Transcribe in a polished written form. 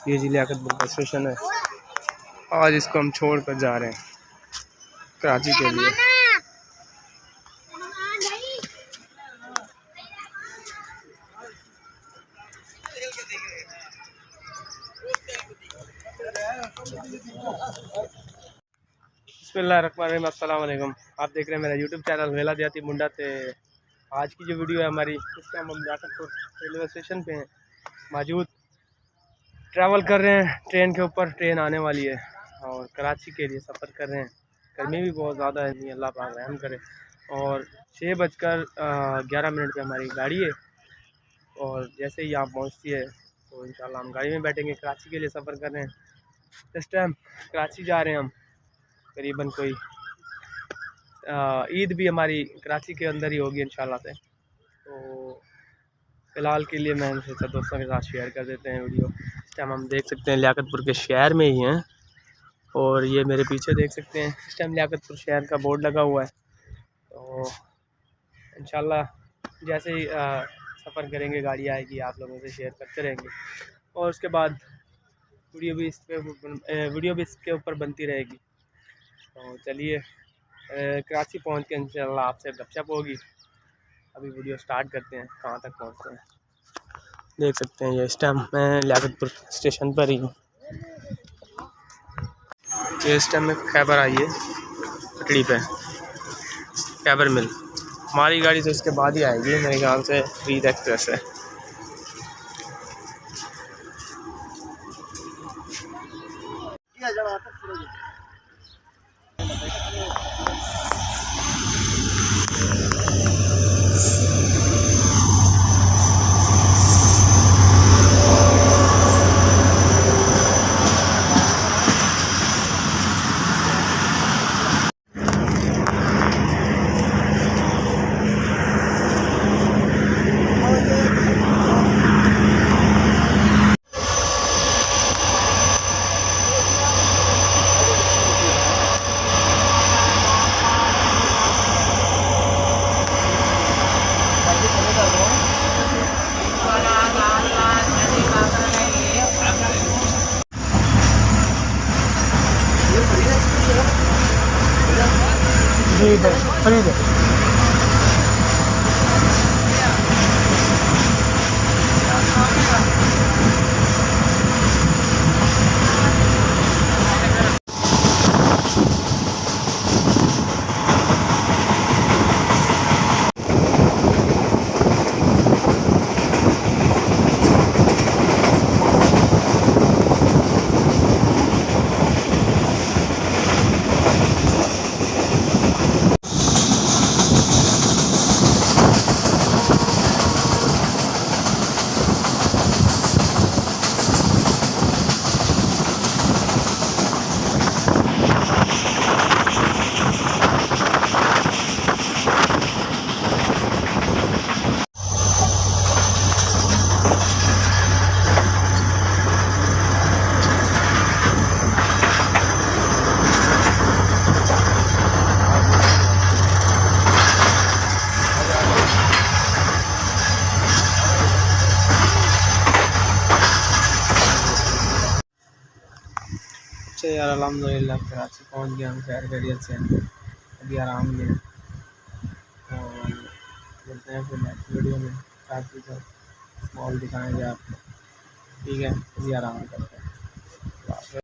ये जी लियाकतपुर का स्टेशन है। आज इसको हम छोड़ कर जा रहे हैं कराची के लिए। बिस्मिल्लाहिर्रहमानिर्रहीम, अस्सलाम वालेकुम। आप देख रहे हैं मेरा यूट्यूब चैनल वेला देहाती मुंडा। ते आज की जो वीडियो है हमारी, इस टाइम हम लियाकतपुर रेलवे स्टेशन पे हैं मौजूद। ट्रैवल कर रहे हैं ट्रेन के ऊपर, ट्रेन आने वाली है और कराची के लिए सफ़र कर रहे हैं। गर्मी भी बहुत ज़्यादा है, नहीं अल्लाह पाक रहम करे। और 6:11 पे हमारी गाड़ी है और जैसे ही यहाँ पहुँचती है तो इंशाल्लाह हम गाड़ी में बैठेंगे। कराची के लिए सफ़र कर रहे हैं। इस टाइम कराची जा रहे हैं हम, करीबन कोई ईद भी हमारी कराची के अंदर ही होगी इंशाल्लाह से। तो फ़िलहाल के लिए मैंने सोचा दोस्तों के साथ शेयर कर देते हैं वीडियो। इस टाइम हम देख सकते हैं लियाकतपुर के शहर में ही हैं और ये मेरे पीछे देख सकते हैं इस टाइम लियाकतपुर शहर का बोर्ड लगा हुआ है। तो इंशाल्लाह जैसे ही सफ़र करेंगे, गाड़ी आएगी, आप लोगों से शेयर करते रहेंगे और उसके बाद वीडियो भी इसके ऊपर बनती रहेगी। तो चलिए कराची पहुँच के इंशाल्लाह आपसे गपशप होगी। अभी वीडियो स्टार्ट करते हैं, कहाँ तक पहुँचते हैं। देख सकते हैं ये इस टाइम मैं लियाकतपुर स्टेशन पर ही हूँ। ये इस टाइम में खैबर आई है पटड़ी पे, खैबर मिल। हमारी गाड़ी तो इसके बाद ही आएगी मेरे ख्याल से, फ्रीद एक्सप्रेस है। फ्रीद है। अच्छा यार, अल्हम्दुलिल्लाह कराची पहुँच गया हम खैर खैरियत से। अभी आराम में और मिलते हैं फिर नेक्स्ट वीडियो में। काफ़ी तो मॉल दिखाएंगे आपको, ठीक है। अभी आराम करते हैं।